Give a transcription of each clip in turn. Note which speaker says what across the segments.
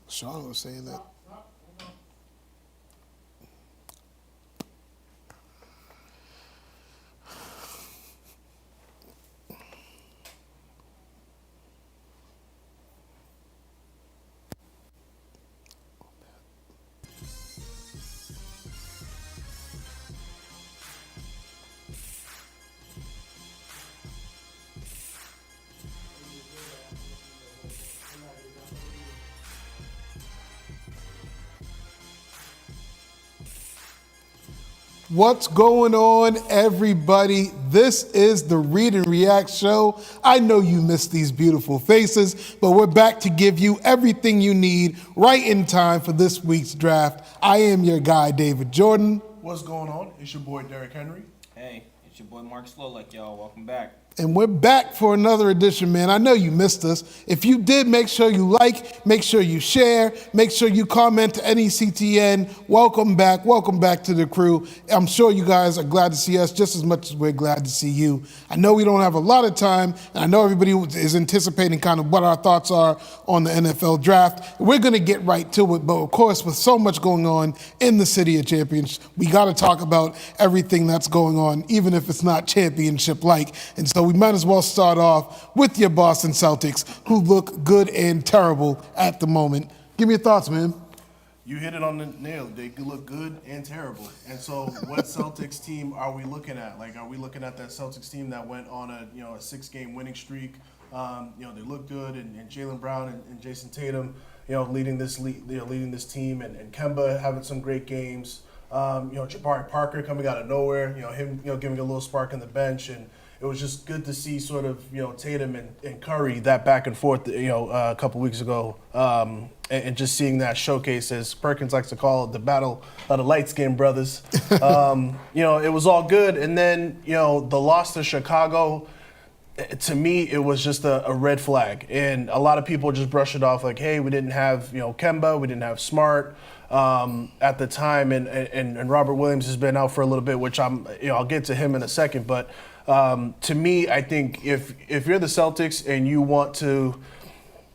Speaker 1: Sean was saying that. What's going on, everybody? This is the Read and React show. I know you missed these beautiful faces, but we're back to give you everything you need right in time for this week's draft. I am your guy, David Jordan.
Speaker 2: What's going on? It's your boy, Derrick Henry.
Speaker 3: Hey, it's your boy, Mark Slowlick, y'all. Welcome back.
Speaker 1: And we're back for another edition, man. I know you missed us. If you did, make sure you like, make sure you share, make sure you comment to NECTN. Welcome back to the crew. I'm sure you guys are glad to see us just as much as we're glad to see you. I know we don't have a lot of time, and I know everybody is anticipating kind of what our thoughts are on the NFL draft. We're going to get right to it, but of course, with so much going on in the City of Champions, we got to talk about everything that's going on, even if it's not championship-like. And so we might as well start off with your Boston Celtics, who look good and terrible at the moment. Give me your thoughts, man.
Speaker 2: You hit it on the nail. They look good and terrible. And so what Celtics team are we looking at? Like, are we looking at that Celtics team that went on a 6-game winning streak? They look good, and Jaylen Brown and Jason Tatum, leading this team, and Kemba having some great games. Jabari Parker coming out of nowhere, him giving a little spark on the bench, and it was just good to see sort of, Tatum and Curry, that back and forth, a couple weeks ago, and just seeing that showcase, as Perkins likes to call it, the battle of the light-skinned brothers. It was all good. And then, the loss to Chicago, to me, it was just a red flag. And a lot of people just brush it off like, hey, we didn't have, Kemba, we didn't have Smart at the time, and Robert Williams has been out for a little bit, which I'll get to him in a second, but to me, I think if you're the Celtics and you want to,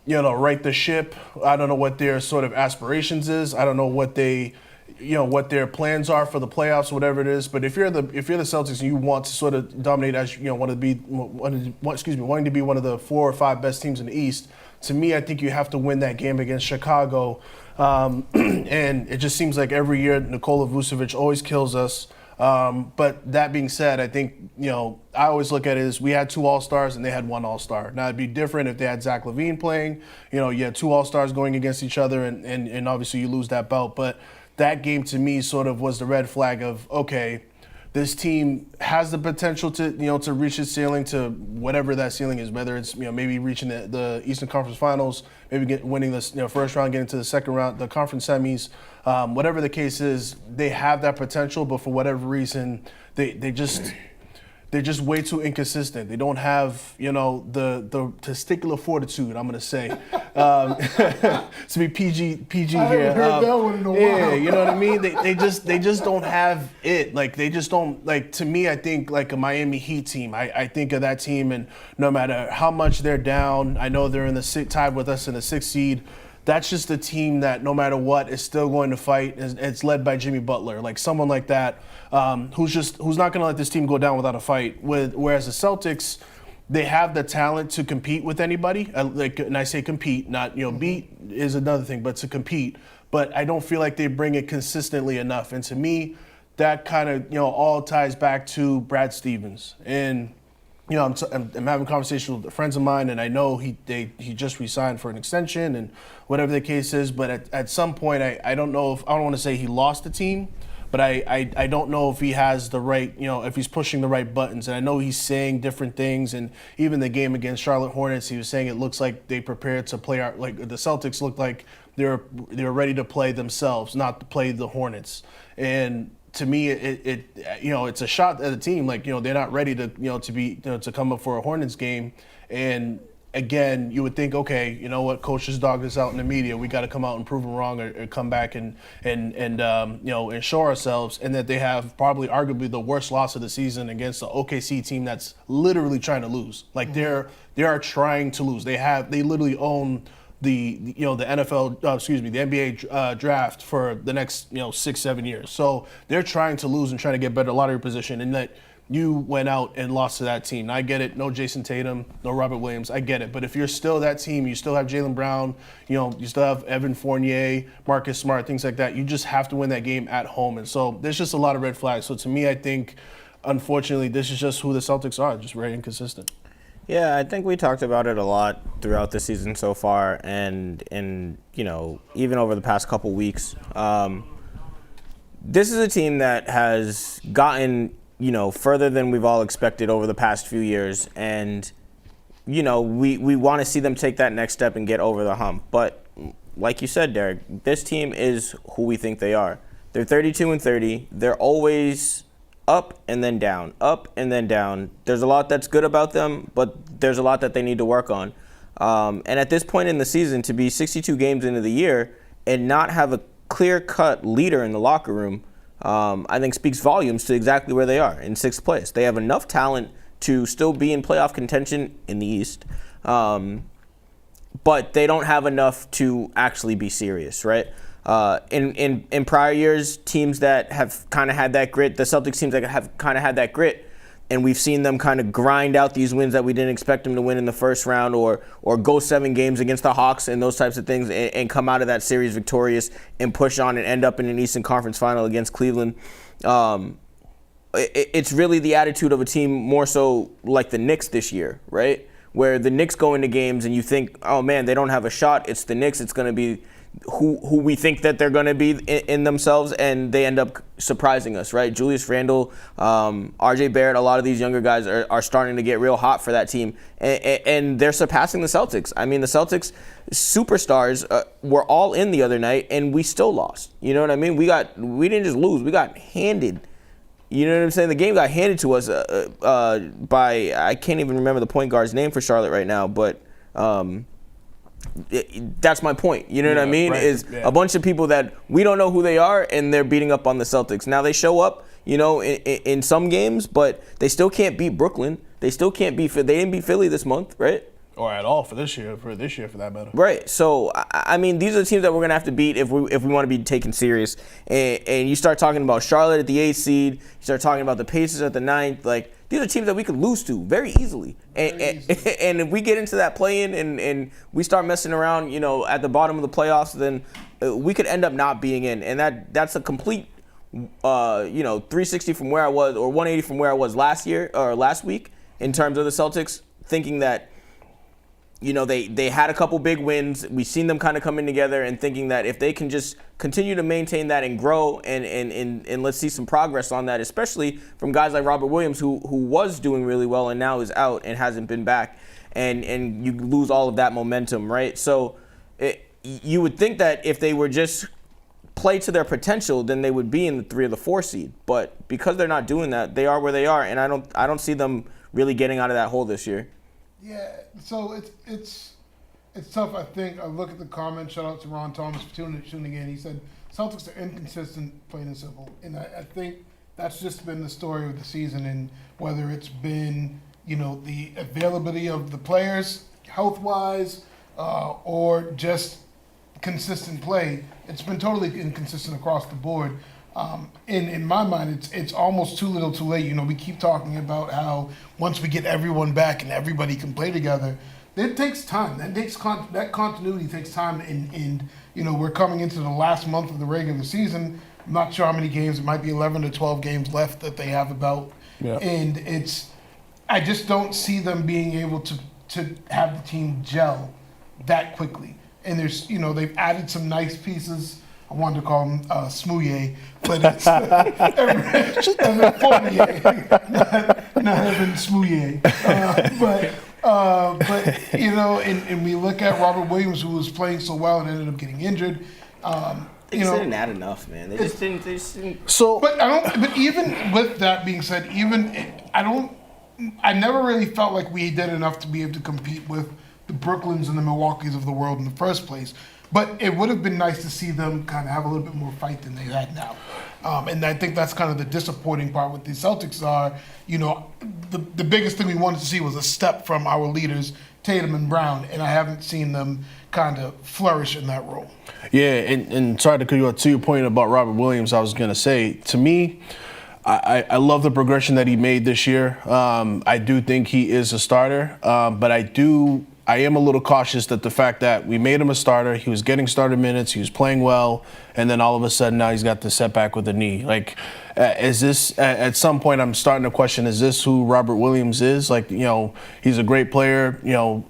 Speaker 2: right the ship, I don't know what their sort of aspirations is. I don't know what what their plans are for the playoffs, whatever it is. But if you're the Celtics and you want to sort of dominate as wanting to be one of the 4 or 5 best teams in the East, to me, I think you have to win that game against Chicago. And it just seems like every year Nikola Vucevic always kills us. But that being said, I think, I always look at it as we had 2 All-Stars and they had 1 All-Star. Now, it'd be different if they had Zach LaVine playing. You had 2 All-Stars going against each other, and obviously you lose that belt. But that game to me sort of was the red flag of, okay, this team has the potential to reach its ceiling, to whatever that ceiling is, whether it's maybe reaching the Eastern Conference Finals, maybe winning the first round, getting to the second round, the conference semis, whatever the case is, they have that potential, but for whatever reason, they're just way too inconsistent. They don't have, the testicular fortitude, I'm going to say. To be PG here.
Speaker 1: I haven't heard that one in a while.
Speaker 2: Yeah, you know what I mean? They just don't have it. Like, they just don't, like, to me, I think, like a Miami Heat team. I think of that team, and no matter how much they're down, I know they're tied with us in the 6th seed. That's just a team that no matter what is still going to fight. It's led by Jimmy Butler, like someone like that, who's not going to let this team go down without a fight. Whereas the Celtics, they have the talent to compete with anybody. And I say compete, not beat is another thing, but to compete. But I don't feel like they bring it consistently enough. And to me, that kind of all ties back to Brad Stevens. And I'm having conversations with friends of mine, and I know he just resigned for an extension and whatever the case is. But at some point, I don't know if I don't want to say he lost the team, but I don't know if he has the right, if he's pushing the right buttons. And I know he's saying different things, and even the game against Charlotte Hornets, he was saying it looks like they prepared to play like the Celtics looked like they're ready to play themselves, not to play the Hornets. And to me, it's a shot at the team. Like, they're not ready to, to come up for a Hornets game. And again, you would think, okay, you know what, coach just dogged us out in the media. We got to come out and prove them wrong, or come back and show ourselves. And that they have probably arguably the worst loss of the season against the OKC team that's literally trying to lose. Like, they are trying to lose. They literally own the NFL, the NBA draft for the next 6-7 years. So they're trying to lose and trying to get better lottery position, and that you went out and lost to that team. I get it. No Jason Tatum, no Robert Williams. I get it. But if you're still that team, you still have Jaylen Brown, you still have Evan Fournier, Marcus Smart, things like that. You just have to win that game at home. And so there's just a lot of red flags. So to me, I think, unfortunately, this is just who the Celtics are, just very inconsistent.
Speaker 4: Yeah, I think we talked about it a lot throughout the season so far, and even over the past couple weeks. This is a team that has gotten further than we've all expected over the past few years, and we want to see them take that next step and get over the hump. But like you said, Derek, this team is who we think they are. They're 32-30. They're always up and then down, up and then down. There's a lot that's good about them, but there's a lot that they need to work on. And at this point in the season, to be 62 games into the year and not have a clear-cut leader in the locker room, I think speaks volumes to exactly where they are, in 6th place. They have enough talent to still be in playoff contention in the East, but they don't have enough to actually be serious, right? In prior years, teams that have kind of had that grit, the Celtics teams that have kind of had that grit, and we've seen them kind of grind out these wins that we didn't expect them to win in the first round, or go 7 games against the Hawks and those types of things, and come out of that series victorious and push on and end up in an Eastern Conference final against Cleveland. It's really the attitude of a team more so like the Knicks this year, right? Where the Knicks go into games and you think, oh man, they don't have a shot. It's the Knicks. It's going to be who we think that they're going to be in themselves, and they end up surprising us, right? Julius Randle, RJ Barrett, a lot of these younger guys are starting to get real hot for that team, and they're surpassing the Celtics. I mean, the Celtics superstars were all in the other night, and we still lost. You know what I mean? We didn't just lose, we got handed. You know what I'm saying? The game got handed to us by, I can't even remember the point guard's name for Charlotte right now, but that's my point. You know what I mean?
Speaker 2: Right.
Speaker 4: Is a bunch of people that we don't know who they are, and they're beating up on the Celtics. Now they show up, in some games, but they still can't beat Brooklyn. They still can't beat. They didn't beat Philly this month, right?
Speaker 2: Or at all for this year, for that matter.
Speaker 4: Right. So I mean, these are the teams that we're gonna have to beat if we want to be taken serious. And you start talking about Charlotte at the 8th seed. You start talking about the Pacers at the 9th. Like, these are teams that we could lose to very easily. And if we get into that play-in and we start messing around, at the bottom of the playoffs, then we could end up not being in. And that's a complete, 360 from where I was, or 180 from where I was last week in terms of the Celtics, thinking that, they had a couple big wins. We've seen them kind of coming together, and thinking that if they can just continue to maintain that and grow and let's see some progress on that, especially from guys like Robert Williams, who was doing really well and now is out and hasn't been back, and you lose all of that momentum, right? So you would think that if they were just play to their potential, then they would be in the 3 or the 4 seed. But because they're not doing that, they are where they are, and I don't see them really getting out of that hole this year.
Speaker 1: Yeah, so it's tough. I think I look at the comments. Shout out to Ron Thomas for tuning in. He said Celtics are inconsistent, plain and simple. And I think that's just been the story of the season. And whether it's been the availability of the players health wise, or just consistent play, it's been totally inconsistent across the board. In my mind, it's almost too little too late. We keep talking about how once we get everyone back and everybody can play together, it takes time. That continuity takes time, and we're coming into the last month of the regular season. I'm not sure how many games. It might be 11 to 12 games left that they have about, and I just don't see them being able to have the team gel that quickly. And there's they've added some nice pieces. I wanted to call him Smouye, but it's Evan Fournier, not Evan Smouye. But and we look at Robert Williams, who was playing so well and ended up getting injured.
Speaker 4: They just didn't add enough, man. They just didn't.
Speaker 2: So,
Speaker 1: But even with that being said, I never really felt like we did enough to be able to compete with the Brooklyns and the Milwaukees of the world in the first place. But it would have been nice to see them kind of have a little bit more fight than they had now. And I think that's kind of the disappointing part with the Celtics are, the biggest thing we wanted to see was a step from our leaders Tatum and Brown, and I haven't seen them kind of flourish in that role.
Speaker 2: Yeah, and sorry to cut you off, to your point about Robert Williams, I was going to say, to me, I love the progression that he made this year. I do think he is a starter, but I am a little cautious that the fact that we made him a starter, he was getting starter minutes, he was playing well, and then all of a sudden now he's got the setback with the knee. Like, is this, at some point I'm starting to question, is this who Robert Williams is? Like, he's a great player,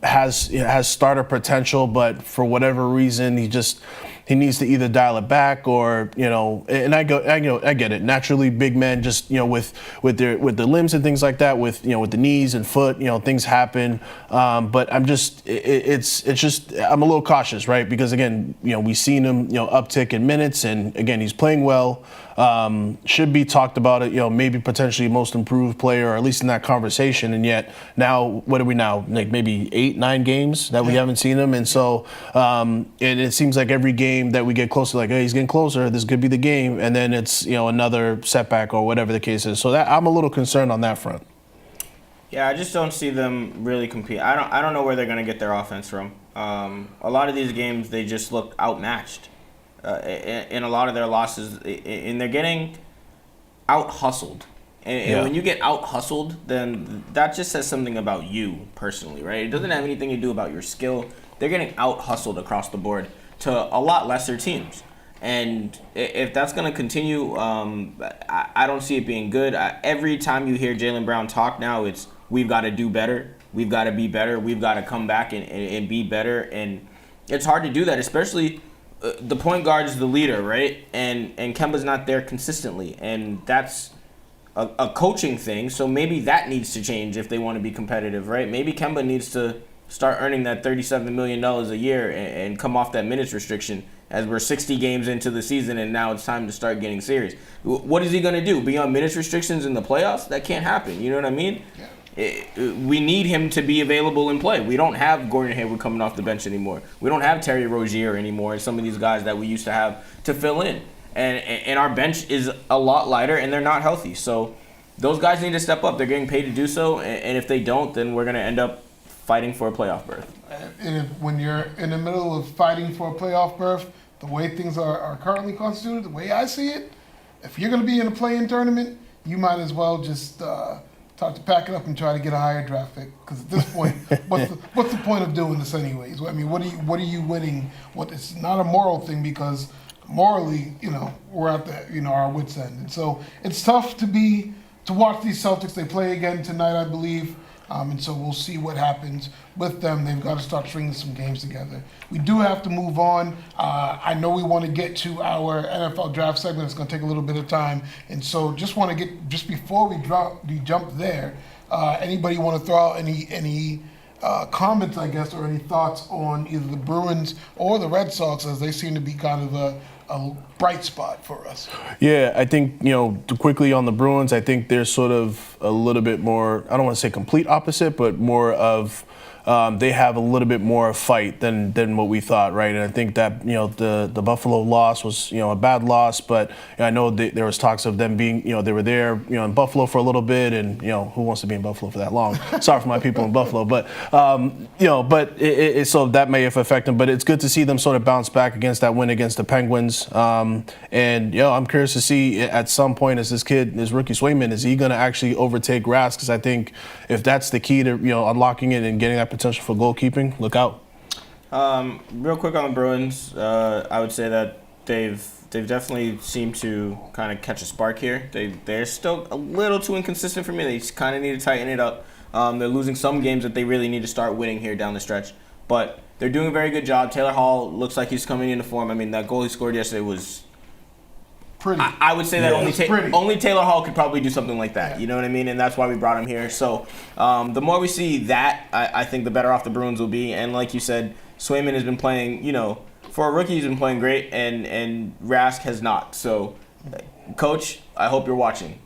Speaker 2: has starter potential, but for whatever reason, he needs to either dial it back or, and I get it. Naturally, big men just, with the limbs and things like that, with the knees and foot, things happen. But I'm just, I'm a little cautious, right? Because again, we've seen him, uptick in minutes, and again, he's playing well. Should be talked about it, maybe potentially most improved player, or at least in that conversation. And yet now, what are we now? Like maybe 8-9 games that we haven't seen him. And so, and it seems like every game that we get closer, like, hey, he's getting closer, this could be the game. And then it's, another setback or whatever the case is. So that I'm a little concerned on that front. Yeah,
Speaker 4: I just don't see them really compete. I don't know where they're going to get their offense from. A lot of these games, they just look outmatched. In a lot of their losses, and they're getting out-hustled. And when you get out-hustled, then that just says something about you personally, right? It doesn't have anything to do about your skill. They're getting out-hustled across the board to a lot lesser teams. And if that's going to continue, I don't see it being good. Every time you hear Jaylen Brown talk now, it's we've got to do better. We've got to be better. We've got to come back and be better. And it's hard to do that, especially the point guard is the leader, right? And Kemba's not there consistently. And that's a coaching thing. So maybe that needs to change if they want to be competitive, right? Maybe Kemba needs to start earning that $37 million a year and come off that minutes restriction, as we're 60 games into the season and now it's time to start getting serious. What is he going to do? Be on minutes restrictions in the playoffs? That can't happen. You know what I mean? Yeah. We need him to be available and play. We don't have Gordon Hayward coming off the bench anymore. We don't have Terry Rozier anymore and some of these guys that we used to have to fill in. And our bench is a lot lighter and they're not healthy. So those guys need to step up. They're getting paid to do so. And if they don't, then we're going to end up fighting for a playoff berth.
Speaker 1: And when you're in the middle of fighting for a playoff berth, the way things are currently constituted, the way I see it, if you're going to be in a play-in tournament, you might as well just start to pack it up and try to get a higher draft pick. Because at this point, what's the point of doing this anyways? I mean, what are you winning? It's not a moral thing, because morally, we're at the our wits' end, and so it's tough to watch these Celtics. They play again tonight, I believe. And so we'll see what happens with them. They've got to start stringing some games together. We do have to move on. I know we want to get to our NFL draft segment. It's going to take a little bit of time. And so just before we jump there, anybody want to throw out any comments, I guess, or any thoughts on either the Bruins or the Red Sox, as they seem to be kind of a bright spot for us?
Speaker 2: Yeah, I think, quickly on the Bruins, I think they're sort of a little bit more, I don't want to say complete opposite, but more of they have a little bit more fight than what we thought, right? And I think that, the Buffalo loss was, a bad loss, but I know there was talks of them being, they were there, in Buffalo for a little bit, and, who wants to be in Buffalo for that long? Sorry for my people in Buffalo, but, so that may have affected them, but it's good to see them sort of bounce back against that win against the Penguins. And, I'm curious to see at some point, as this rookie Swayman, is he going to actually overtake Rask? Because I think if that's the key to, unlocking it and getting that potential for goalkeeping, look out.
Speaker 4: Real quick on the Bruins, I would say that they've definitely seemed to kind of catch a spark here. They're still a little too inconsistent for me. They kind of need to tighten it up. They're losing some games that they really need to start winning here down the stretch. But they're doing a very good job. Taylor Hall looks like he's coming into form. I mean, that goal he scored yesterday was
Speaker 1: pretty.
Speaker 4: I would say that only Taylor Hall could probably do something like that. Yeah. You know what I mean? And that's why we brought him here. So the more we see that, I think the better off the Bruins will be. And like you said, Swayman has been playing, for a rookie, he's been playing great, and Rask has not. So, Coach, I hope you're watching.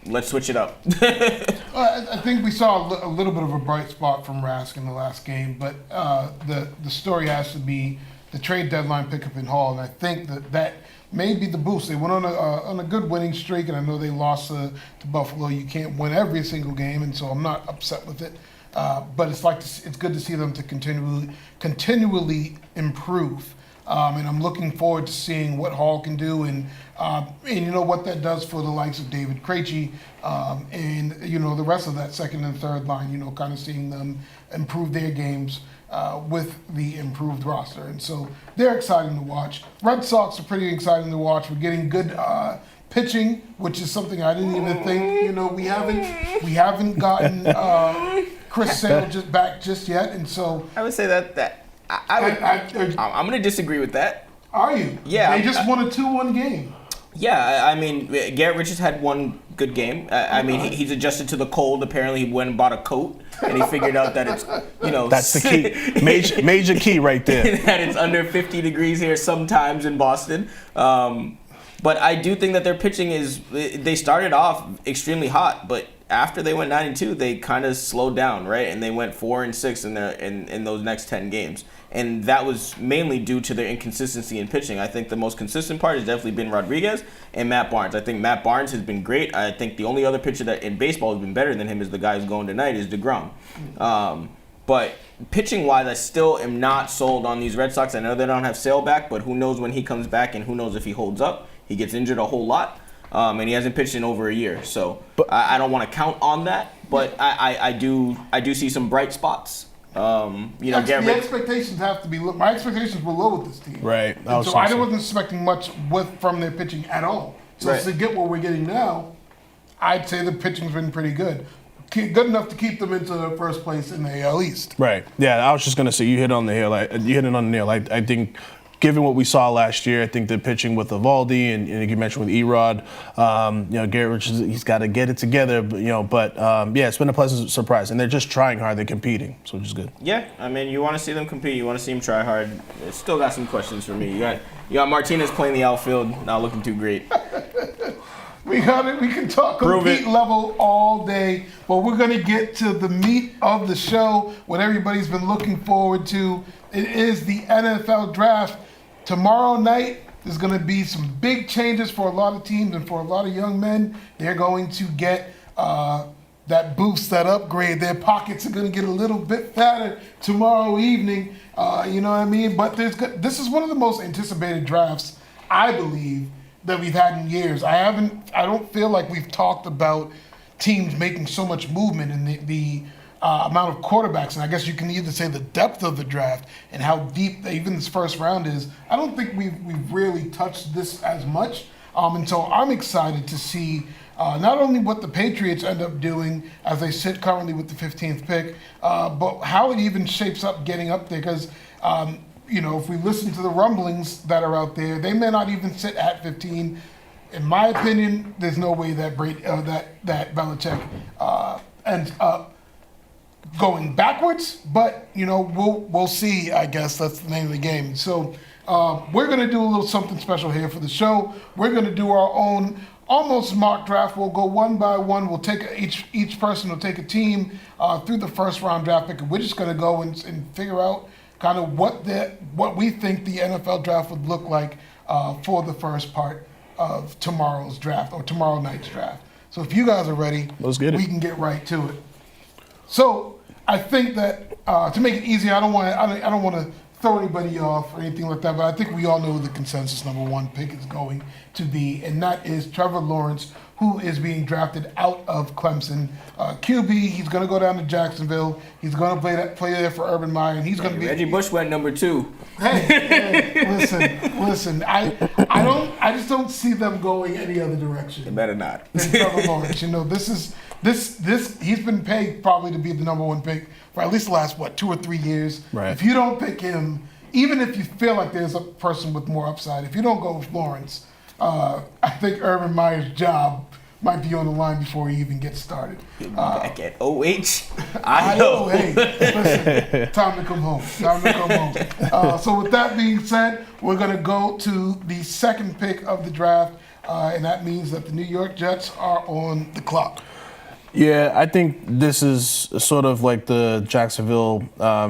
Speaker 4: Let's switch it up.
Speaker 1: I think we saw a little bit of a bright spot from Rask in the last game, but the story has to be the trade deadline pickup in Hall, and I think that may be the boost. They went on a good winning streak, and I know they lost to Buffalo. You can't win every single game, and so I'm not upset with it. but it's good to see them to continually improve. And I'm looking forward to seeing what Hall can do, and you know what that does for the likes of David Krejci, and you know the rest of that second and third line. You know, kind of seeing them improve their games with the improved roster, and so they're exciting to watch. Red Sox are pretty exciting to watch. We're getting good pitching, which is something I didn't even think. You know, we haven't gotten Chris Sale back just yet, and so
Speaker 4: I would say that. I'm going to disagree with that.
Speaker 1: Are you?
Speaker 4: Yeah.
Speaker 1: They just won a 2-1 game.
Speaker 4: Yeah, I mean, Garrett Richards had one good game. I mean, he's adjusted to the cold. Apparently, he went and bought a coat, and he figured out that it's, you know.
Speaker 5: That's the key. Major key right there.
Speaker 4: That it's under 50 degrees here sometimes in Boston. But I do think that their pitching they started off extremely hot, but after they went 9-2, they kind of slowed down, right? And they went 4-6 in those next 10 games. And that was mainly due to their inconsistency in pitching. I think the most consistent part has definitely been Rodriguez and Matt Barnes. I think Matt Barnes has been great. I think the only other pitcher that in baseball has been better than him is the guy who's going tonight is DeGrom. But pitching-wise, I still am not sold on these Red Sox. I know they don't have Sale back, but who knows when he comes back and who knows if he holds up. He gets injured a whole lot. And he hasn't pitched in over a year, so I don't want to count on that. But I do see some bright spots. You know,
Speaker 1: the expectations have to be low. My expectations were low with this team,
Speaker 5: Right.
Speaker 1: I wasn't expecting much from their pitching at all. So
Speaker 4: Right.
Speaker 1: to get what we're getting now, I'd say the pitching's been pretty good. Good enough to keep them into first place in the AL East.
Speaker 5: Right. Yeah, I was just gonna say you hit it on the nail. I think, given what we saw last year, I think the pitching with Evaldi and you mentioned with Erod, you know, Garrett Richards, he's got to get it together. But yeah, it's been a pleasant surprise, and they're just trying hard. They're competing, so which is good.
Speaker 4: Yeah, I mean, you want to see them compete. You want to see them try hard. It's still got some questions for me. You got Martinez playing the outfield, not looking too great.
Speaker 1: We can talk compete level all day, but we're going to get to the meat of the show, what everybody's been looking forward to. It is the NFL Draft. Tomorrow night, there's going to be some big changes for a lot of teams and for a lot of young men. They're going to get that boost, that upgrade. Their pockets are going to get a little bit fatter tomorrow evening. You know what I mean? But this is one of the most anticipated drafts, I believe, that we've had in years. I don't feel like we've talked about teams making so much movement in the amount of quarterbacks, and I guess you can either say the depth of the draft and how deep even this first round is. I don't think we've really touched this as much, and so I'm excited to see not only what the Patriots end up doing as they sit currently with the 15th pick, but how it even shapes up getting up there, because you know, if we listen to the rumblings that are out there, they may not even sit at 15. In my opinion, there's no way that that Belichick ends up going backwards, but you know, we'll see. I guess that's the name of the game. So we're gonna do a little something special here for the show. We're gonna do our own almost mock draft. We'll go one by one. We'll take each person will take a team through the first round draft pick, and we're just gonna go and figure out kind of what we think the NFL draft would look like for the first part of tomorrow's draft or tomorrow night's draft. So if you guys are ready,
Speaker 5: let's get it.
Speaker 1: We can get right to it. So I think that to make it easy, I don't want to throw anybody off or anything like that, but I think we all know who the consensus number one pick is going to be, and that is Trevor Lawrence, who is being drafted out of Clemson. QB, he's going to go down to Jacksonville. He's going to play there for Urban Meyer, and he's going to be.
Speaker 4: Reggie Bush went number 2.
Speaker 1: Hey, listen. I just don't see them going any other direction.
Speaker 4: They better not.
Speaker 1: Than Trevor Lawrence. You know, this. He's been paid probably to be the number one pick for at least the last 2 or 3 years.
Speaker 5: Right.
Speaker 1: If you don't pick him, even if you feel like there's a person with more upside, if you don't go with Lawrence, I think Urban Meyer's job might be on the line before he even gets started.
Speaker 4: Back at OH. I know.
Speaker 1: Hey, listen, time to come home. So with that being said, we're going to go to the second pick of the draft, and that means that the New York Jets are on the clock.
Speaker 5: Yeah, I think this is sort of like the Jacksonville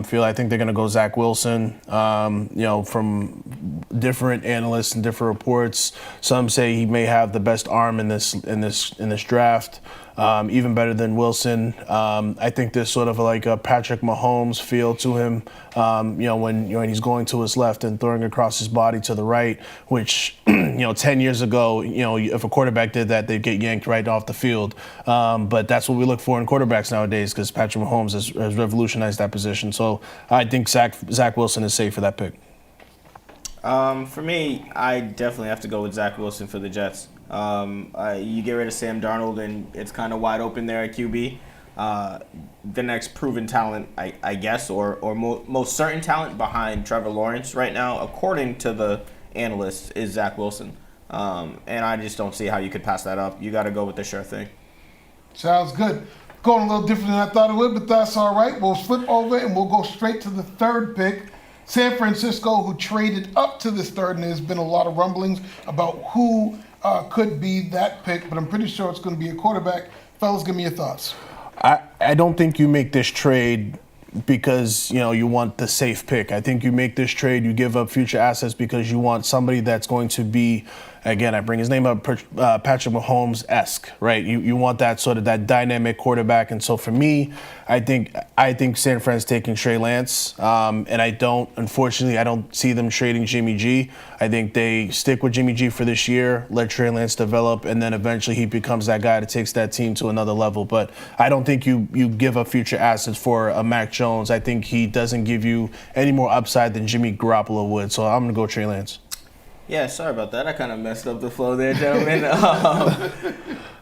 Speaker 5: feel. I think they're going to go Zach Wilson. You know, from different analysts and different reports, some say he may have the best arm in this draft. even better than Wilson. I think there's sort of like a Patrick Mahomes feel to him, when he's going to his left and throwing across his body to the right, which, 10 years ago, if a quarterback did that, they'd get yanked right off the field. But that's what we look for in quarterbacks nowadays because Patrick Mahomes has revolutionized that position. So I think Zach Wilson is safe for that pick.
Speaker 4: For me, I definitely have to go with Zach Wilson for the Jets. You get rid of Sam Darnold, and it's kind of wide open there at QB. The next proven talent, I guess, or most certain talent behind Trevor Lawrence right now, according to the analysts, is Zach Wilson. And I just don't see how you could pass that up. You got to go with the sure thing.
Speaker 1: Sounds good. Going a little different than I thought it would, but that's all right. We'll flip over and we'll go straight to the third pick. San Francisco, who traded up to this third, and there's been a lot of rumblings about who could be that pick, but I'm pretty sure it's going to be a quarterback. Fellas, give me your thoughts.
Speaker 5: I don't think you make this trade because you want the safe pick. I think you make this trade, you give up future assets because you want somebody that's going to be, again, I bring his name up, Patrick Mahomes-esque, right? You want that sort of that dynamic quarterback. And so for me, I think San Fran's taking Trey Lance. And unfortunately, I don't see them trading Jimmy G. I think they stick with Jimmy G for this year, let Trey Lance develop, and then eventually he becomes that guy that takes that team to another level. But I don't think you give up future assets for a Mac Jones. I think he doesn't give you any more upside than Jimmy Garoppolo would. So I'm going to go Trey Lance.
Speaker 4: Yeah, sorry about that. I kind of messed up the flow there, gentlemen.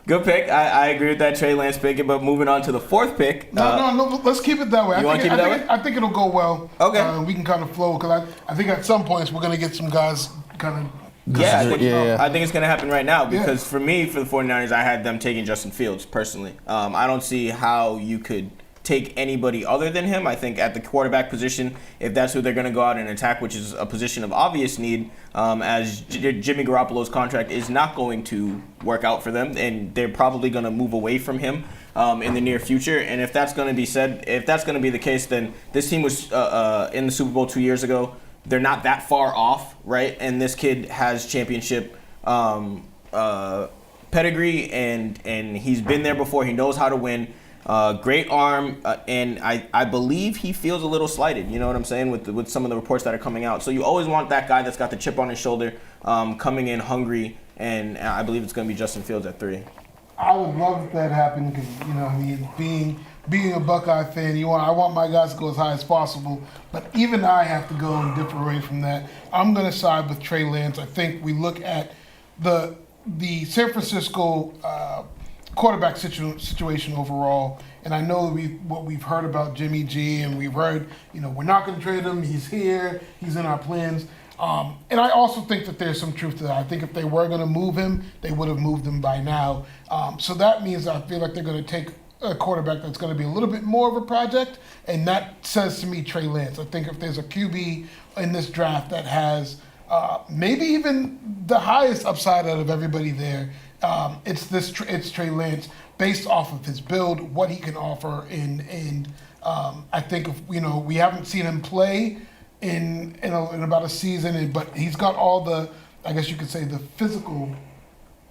Speaker 4: Good pick. I agree with that Trey Lance pick. But moving on to the fourth pick.
Speaker 1: No. Let's keep it that way.
Speaker 4: You want to keep it that way?
Speaker 1: I think it'll go well.
Speaker 4: Okay.
Speaker 1: We can kind of flow because I think at some points we're going to get some guys kind of.
Speaker 4: Yeah, I think it's going to happen right now because
Speaker 1: Yeah.
Speaker 4: for me, for the 49ers, I had them taking Justin Fields personally. I don't see how you could take anybody other than him. I think at the quarterback position, if that's who they're going to go out and attack, which is a position of obvious need, as Jimmy Garoppolo's contract is not going to work out for them, and they're probably going to move away from him in the near future. And if that's going to be the case, then this team was in the Super Bowl 2 years ago. They're not that far off, right? And this kid has championship pedigree, and he's been there before. He knows how to win. Great arm, and I believe he feels a little slighted. You know what I'm saying with some of the reports that are coming out. So you always want that guy that's got the chip on his shoulder, coming in hungry, and I believe it's going to be Justin Fields at 3.
Speaker 1: I would love if that happened because being a Buckeye fan, I want my guys to go as high as possible. But even I have to go and differ away from that. I'm going to side with Trey Lance. I think we look at the San Francisco quarterback situation overall, and I know what we've heard about Jimmy G, and we've heard, we're not going to trade him. He's here. He's in our plans. And I also think that there's some truth to that. I think if they were going to move him, they would have moved him by now. So that means I feel like they're going to take a quarterback that's going to be a little bit more of a project, and that says to me Trey Lance. I think if there's a QB in this draft that has maybe even the highest upside out of everybody there, it's Trey Lance based off of his build, what he can offer, and I think we haven't seen him play in about a season, but he's got all the, I guess you could say, the physical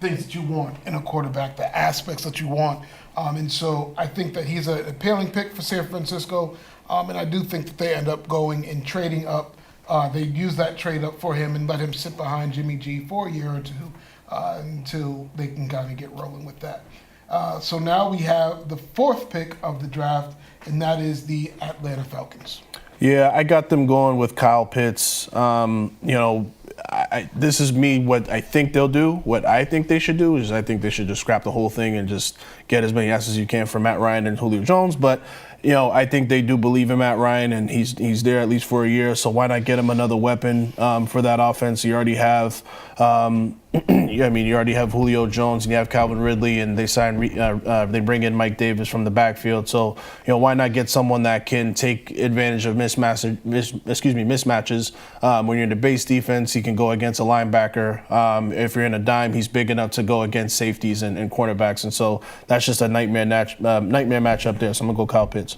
Speaker 1: things that you want in a quarterback, the aspects that you want, and so I think that he's an appealing pick for San Francisco, and I do think that they end up going and trading up. They use that trade up for him and let him sit behind Jimmy G for a year or two. Until they can kind of get rolling with that. So now we have the fourth pick of the draft, and that is the Atlanta Falcons.
Speaker 5: Yeah, I got them going with Kyle Pitts. This is me, what I think they'll do. What I think they should do is I think they should just scrap the whole thing and just get as many assets as you can for Matt Ryan and Julio Jones. But I think they do believe in Matt Ryan, and he's there at least for a year. So why not get him another weapon for that offense? You already have, you already have Julio Jones, and you have Calvin Ridley, and they bring in Mike Davis from the backfield. So why not get someone that can take advantage of mismatches? When you're in the base defense, he can go against a linebacker. If you're in a dime, he's big enough to go against safeties and cornerbacks, and so that's just a nightmare matchup there. So I'm gonna go Kyle Pitts.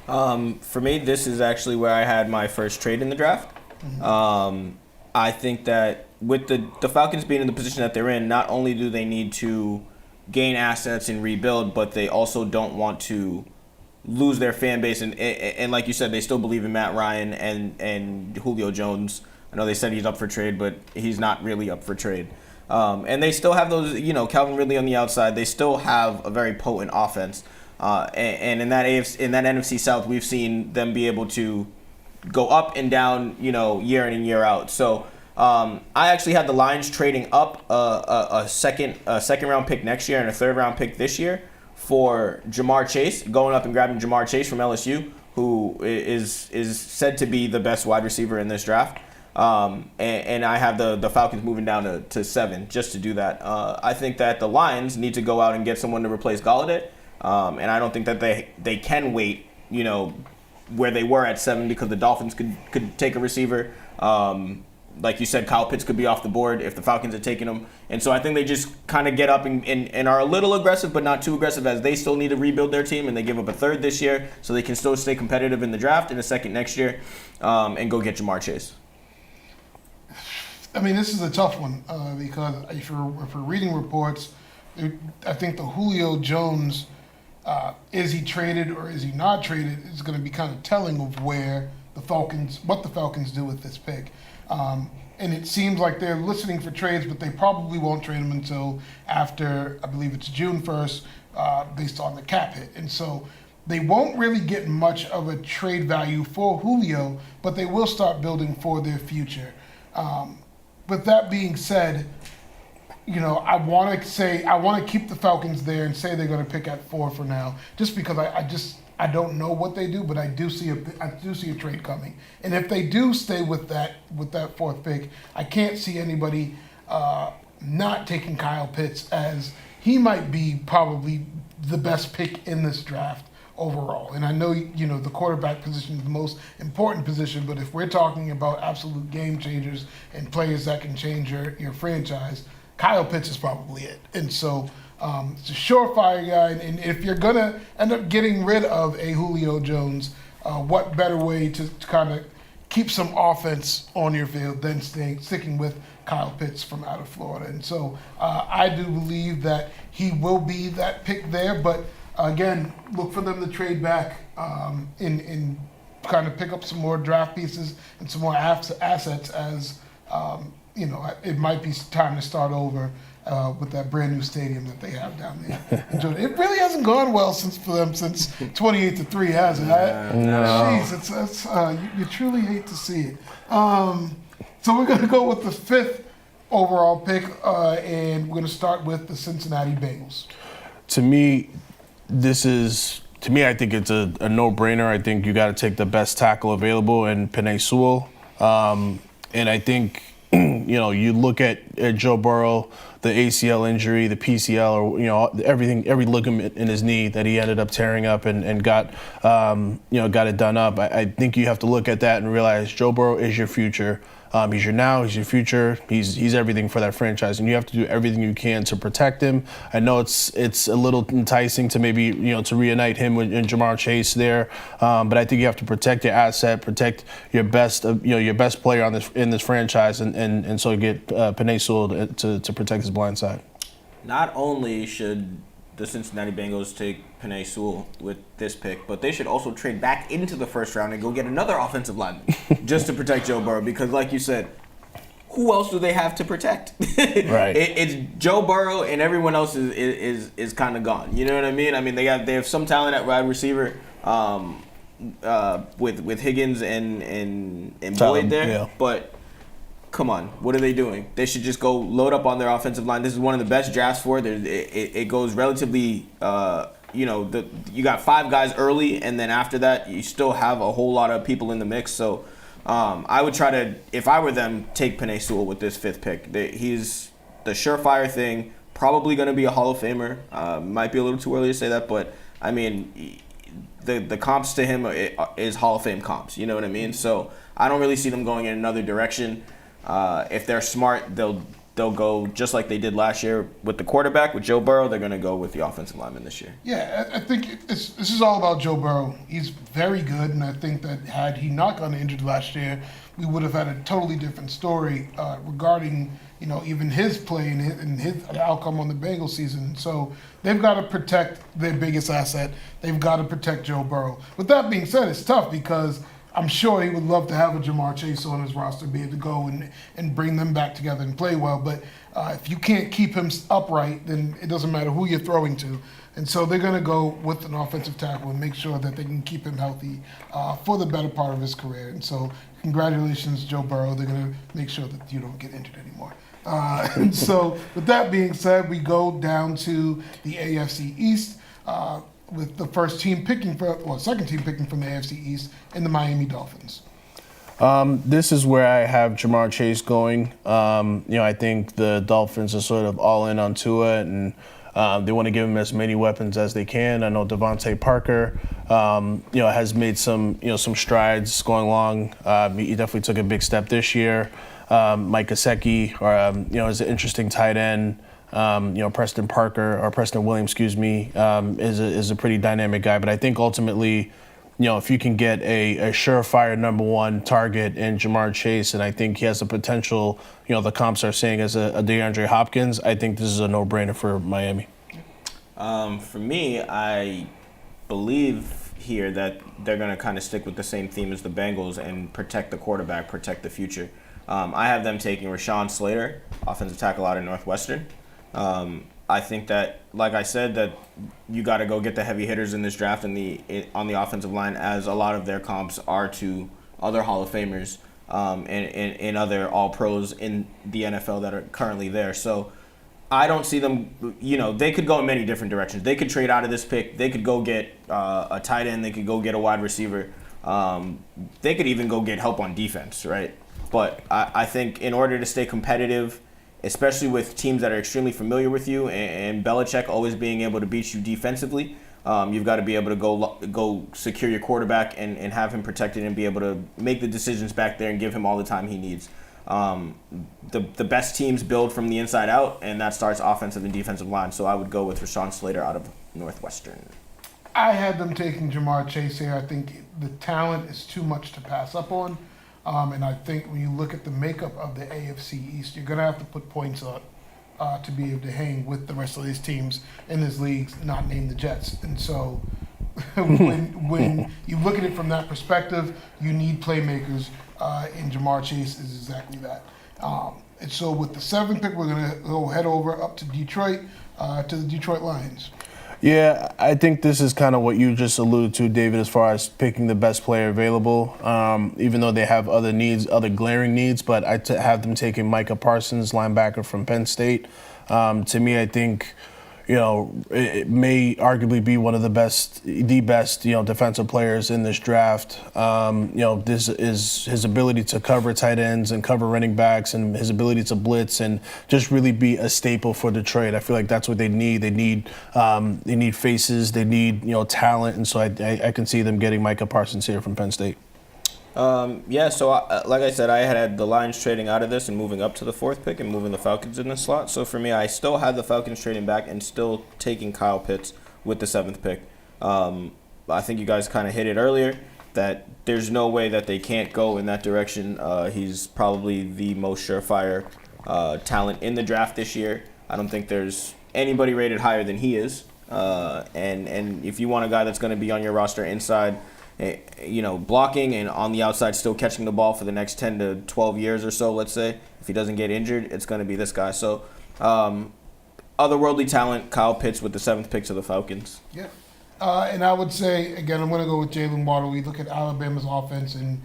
Speaker 4: For me, this is actually where I had my first trade in the draft. Mm-hmm. I think that with the Falcons being in the position that they're in, not only do they need to gain assets and rebuild, but they also don't want to lose their fan base. And like you said, they still believe in Matt Ryan and Julio Jones. I know they said he's up for trade, but he's not really up for trade. And they still have those, Calvin Ridley on the outside. They still have a very potent offense. And in that NFC South, we've seen them be able to go up and down, year in and year out. So I actually had the Lions trading up a second round pick next year and a third round pick this year for Jamar Chase, going up and grabbing Jamar Chase from LSU, who is said to be the best wide receiver in this draft. And I have the Falcons moving down to 7 just to do that. I think that the Lions need to go out and get someone to replace Golladay. And I don't think that they can wait, where they were at 7, because the Dolphins could take a receiver. Like you said, Kyle Pitts could be off the board if the Falcons had taken him. And so I think they just kind of get up and are a little aggressive, but not too aggressive, as they still need to rebuild their team. And they give up a third this year so they can still stay competitive in the draft, and a second next year, and go get Jamar Chase.
Speaker 1: I mean, this is a tough one because if we're reading reports, I think the Julio Jones, is he traded or is he not traded, is going to be kind of telling of what the Falcons do with this pick. And it seems like they're listening for trades, but they probably won't trade him until after, I believe it's June 1st, based on the cap hit. And so they won't really get much of a trade value for Julio, but they will start building for their future. With that being said, I want to keep the Falcons there and say they're going to pick at 4 for now, just because I don't know what they do, but I do see a trade coming. And if they do stay with that 4th pick, I can't see anybody not taking Kyle Pitts, as he might be probably the best pick in this draft overall. And I know, the quarterback position is the most important position, but if we're talking about absolute game changers and players that can change your franchise, Kyle Pitts is probably it. And so it's a surefire guy. And if you're going to end up getting rid of a Julio Jones, what better way to kind of keep some offense on your field than sticking with Kyle Pitts from out of Florida. And so I do believe that he will be that pick there. But again, look for them to trade back and kind of pick up some more draft pieces and some more assets, as it might be time to start over with that brand new stadium that they have down there. It really hasn't gone well since 28-3, has it?
Speaker 5: No.
Speaker 1: Jeez, you truly hate to see it. So we're going to go with the 5th overall pick, and we're going to start with the Cincinnati Bengals.
Speaker 5: To me, I think it's a no-brainer. I think you got to take the best tackle available in Penei Sewell. And I think, you look at Joe Burrow, the ACL injury, the PCL, or, everything, every ligament in his knee that he ended up tearing up and got it done up. I think you have to look at that and realize Joe Burrow is your future. He's your now, he's your future, he's everything for that franchise, and you have to do everything you can to protect him. I know it's a little enticing to maybe to reunite him and Jamar Chase there, but I think you have to protect your asset, protect your best player in this franchise, and so get Penei Sewell to protect his blind side.
Speaker 4: Not only should the Cincinnati Bengals take Penei Sewell with this pick, but they should also trade back into the first round and go get another offensive lineman just to protect Joe Burrow, because like you said, who else do they have to protect?
Speaker 5: Right.
Speaker 4: It's Joe Burrow, and everyone else is kind of gone. You know what I mean? I mean, they have some talent at wide receiver with Higgins and Boyd there,
Speaker 5: yeah.
Speaker 4: But come on, what are they doing? They should just go load up on their offensive line. This is one of the best drafts for it. It goes relatively, you got 5 guys early, and then after that, you still have a whole lot of people in the mix. So I would try to, if I were them, take Penei Sewell with this 5th pick. He's the surefire thing, probably going to be a Hall of Famer. Might be a little too early to say that, but I mean, the comps to him is Hall of Fame comps. You know what I mean? So I don't really see them going in another direction. If they're smart, they'll they'll go just like they did last year with the quarterback, with Joe Burrow. They're going to go with the offensive lineman this year.
Speaker 1: Yeah, I think this is all about Joe Burrow. He's very good, and I think that had he not gotten injured last year, we would have had a totally different story regarding even his play and his outcome on the Bengals season. So they've got to protect their biggest asset. They've got to protect Joe Burrow. With that being said, it's tough because I'm sure he would love to have a Jamar Chase on his roster, be able to go and bring them back together and play well. But if you can't keep him upright, then it doesn't matter who you're throwing to. And so they're going to go with an offensive tackle and make sure that they can keep him healthy for the better part of his career. And so congratulations, Joe Burrow. They're going to make sure that you don't get injured anymore. And so with that being said, we go down to the AFC East with the second team picking from the AFC East in the Miami Dolphins.
Speaker 5: This is where I have Jamar Chase going. I think the Dolphins are sort of all in on Tua, and they want to give him as many weapons as they can. I know Devonte Parker, has made some strides going along. He definitely took a big step this year. Mike Gesicki, is an interesting tight end. Preston Williams, is a pretty dynamic guy. But I think ultimately, if you can get a surefire number one target in Jamar Chase, and I think he has the potential, the comps are saying as a DeAndre Hopkins, I think this is a no-brainer for Miami.
Speaker 4: For me, I believe here that they're going to kind of stick with the same theme as the Bengals and protect the quarterback, protect the future. I have them taking Rashawn Slater, offensive tackle out of Northwestern. I think that, like I said, that you got to go get the heavy hitters in this draft on the offensive line, as a lot of their comps are to other Hall of Famers and other All-Pros in the NFL that are currently there. So I don't see them, they could go in many different directions. They could trade out of this pick. They could go get a tight end. They could go get a wide receiver. They could even go get help on defense, right? But I think in order to stay competitive, especially with teams that are extremely familiar with you, and Belichick always being able to beat you defensively, you've got to be able to go secure your quarterback and have him protected and be able to make the decisions back there and give him all the time he needs. The best teams build from the inside out, and that starts offensive and defensive line. So I would go with Rashawn Slater out of Northwestern.
Speaker 1: I had them taking Jamar Chase here. I think the talent is too much to pass up on. And I think when you look at the makeup of the AFC East, you're going to have to put points up to be able to hang with the rest of these teams in this league, not named the Jets. And so when you look at it from that perspective, you need playmakers, and Jamar Chase is exactly that. And so with the 7th pick, we're going to go head over up to Detroit, to the Detroit Lions.
Speaker 5: Yeah, I think this is kind of what you just alluded to, David, as far as picking the best player available, even though they have other needs, other glaring needs. But I have them taking Micah Parsons, linebacker from Penn State. To me, I think, it may arguably be one of the best, defensive players in this draft. This is his ability to cover tight ends and cover running backs, and his ability to blitz and just really be a staple for Detroit. I feel like that's what they need. They need faces. They need, talent. And so I can see them getting Micah Parsons here from Penn State.
Speaker 4: Like I said, I had the Lions trading out of this and moving up to the 4th pick and moving the Falcons in the slot. So for me, I still had the Falcons trading back and still taking Kyle Pitts with the 7th pick. I think you guys kind of hit it earlier that there's no way that they can't go in that direction. He's probably the most surefire talent in the draft this year. I don't think there's anybody rated higher than he is. And if you want a guy that's going to be on your roster inside, blocking and on the outside still catching the ball for the next 10 to 12 years or so, let's say, if he doesn't get injured, it's going to be this guy. So, otherworldly talent, Kyle Pitts with the 7th pick to the Falcons.
Speaker 1: Yeah. And I would say, again, I'm going to go with Jalen Waddle. We look at Alabama's offense, and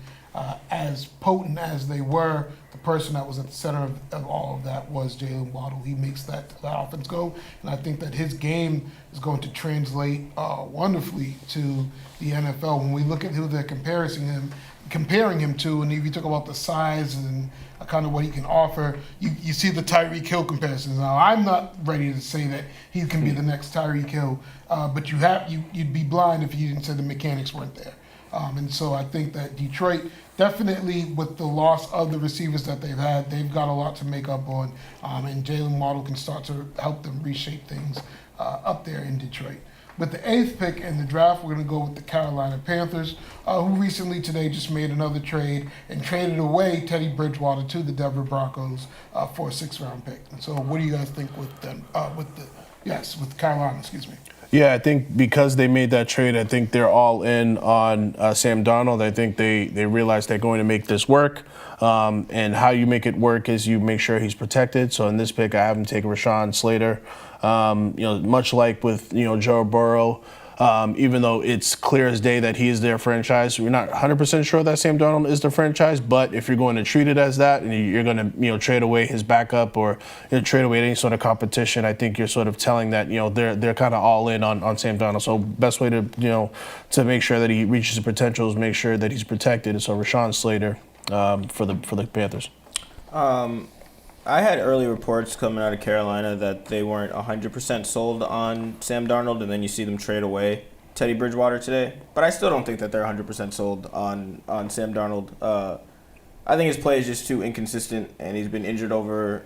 Speaker 1: as potent as they were, the person that was at the center of all of that was Jalen Waddle. He makes that offense go, and I think that his game is going to translate wonderfully to the NFL. When we look at who they're comparing him to, and if you talk about the size and kind of what he can offer, you see the Tyreek Hill comparisons. Now, I'm not ready to say that he can be the next Tyreek Hill, but you'd be blind if you didn't say the mechanics weren't there. And so I think that Detroit, definitely with the loss of the receivers that they've had, they've got a lot to make up on, and Jalen Waddle can start to help them reshape things up there in Detroit. With the 8th pick in the draft, we're going to go with the Carolina Panthers, who recently today just made another trade and traded away Teddy Bridgewater to the Denver Broncos for a 6th-round pick. And so, what do you guys think with them? With Carolina, excuse me.
Speaker 5: Yeah, I think because they made that trade, I think they're all in on Sam Darnold. I think they realize they're going to make this work. And how you make it work is you make sure he's protected. So in this pick, I have him take Rashawn Slater. Much like with Joe Burrow, even though it's clear as day that he is their franchise, we're not 100% sure that Sam Darnold is the franchise. But if you're going to treat it as that, and you're going to trade away his backup or trade away any sort of competition, I think you're sort of telling that they're kind of all in on Sam Darnold. So best way to make sure that he reaches his potential is make sure that he's protected. So Rashawn Slater for the Panthers.
Speaker 4: I had early reports coming out of Carolina that they weren't 100% sold on Sam Darnold, and then you see them trade away Teddy Bridgewater today. But I still don't think that they're 100% sold on Sam Darnold. I think his play is just too inconsistent, and he's been injured over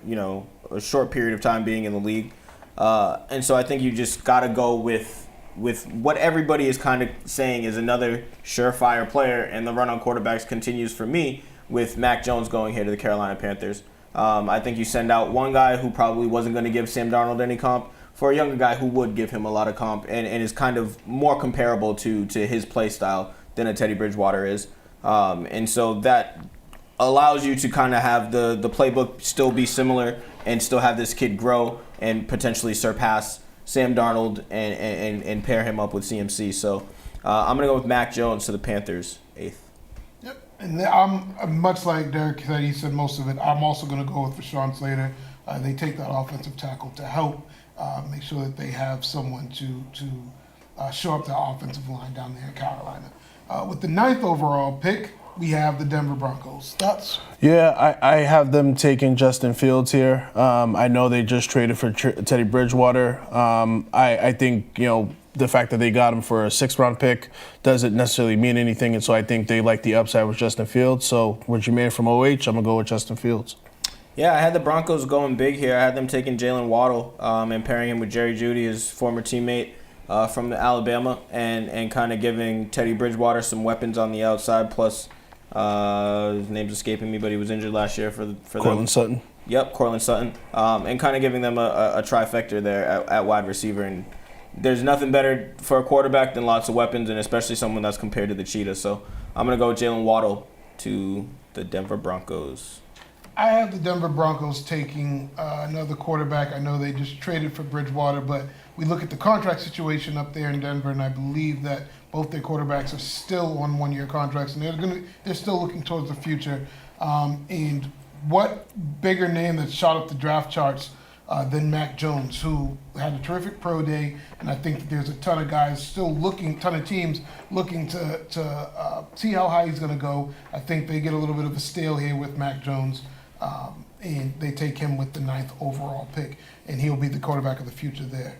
Speaker 4: a short period of time being in the league. And so I think you just got to go with what everybody is kind of saying is another surefire player, and the run on quarterbacks continues for me with Mac Jones going here to the Carolina Panthers. I think you send out one guy who probably wasn't going to give Sam Darnold any comp for a younger guy who would give him a lot of comp and is kind of more comparable to his play style than a Teddy Bridgewater is. And so that allows you to kind of have the playbook still be similar and still have this kid grow and potentially surpass Sam Darnold and pair him up with CMC. So I'm going to go with Mac Jones to the Panthers, 8th.
Speaker 1: And I'm much like Derek said, he said most of it. I'm also going to go with Rashawn Slater. They take that offensive tackle to help make sure that they have someone to shore up the offensive line down there in Carolina. With the 9th overall pick, we have the Denver Broncos. Thoughts?
Speaker 5: Yeah, I have them taking Justin Fields here. I know they just traded for Teddy Bridgewater. I think, the fact that they got him for a 6th-round pick doesn't necessarily mean anything, and so I think they like the upside with Justin Fields. So with Jermaine from OH, I'm going to go with Justin Fields.
Speaker 4: Yeah, I had the Broncos going big here. I had them taking Jalen Waddle and pairing him with Jerry Jeudy, his former teammate from Alabama, and kind of giving Teddy Bridgewater some weapons on the outside, plus his name's escaping me, but he was injured last year for
Speaker 5: Cortland Sutton.
Speaker 4: Yep, Cortland Sutton. And kind of giving them a trifecta there at wide receiver. And there's nothing better for a quarterback than lots of weapons, and especially someone that's compared to the Cheetah. So I'm going to go with Jalen Waddle to the Denver Broncos.
Speaker 1: I have the Denver Broncos taking another quarterback. I know they just traded for Bridgewater, but we look at the contract situation up there in Denver, and I believe that both their quarterbacks are still on one-year contracts, and they're still looking towards the future. And what bigger name that shot up the draft charts than Mac Jones, who had a terrific pro day, and I think that there's a ton of guys still ton of teams looking to see how high he's going to go. I think they get a little bit of a stale here with Mac Jones, and they take him with the 9th overall pick, and he'll be the quarterback of the future there.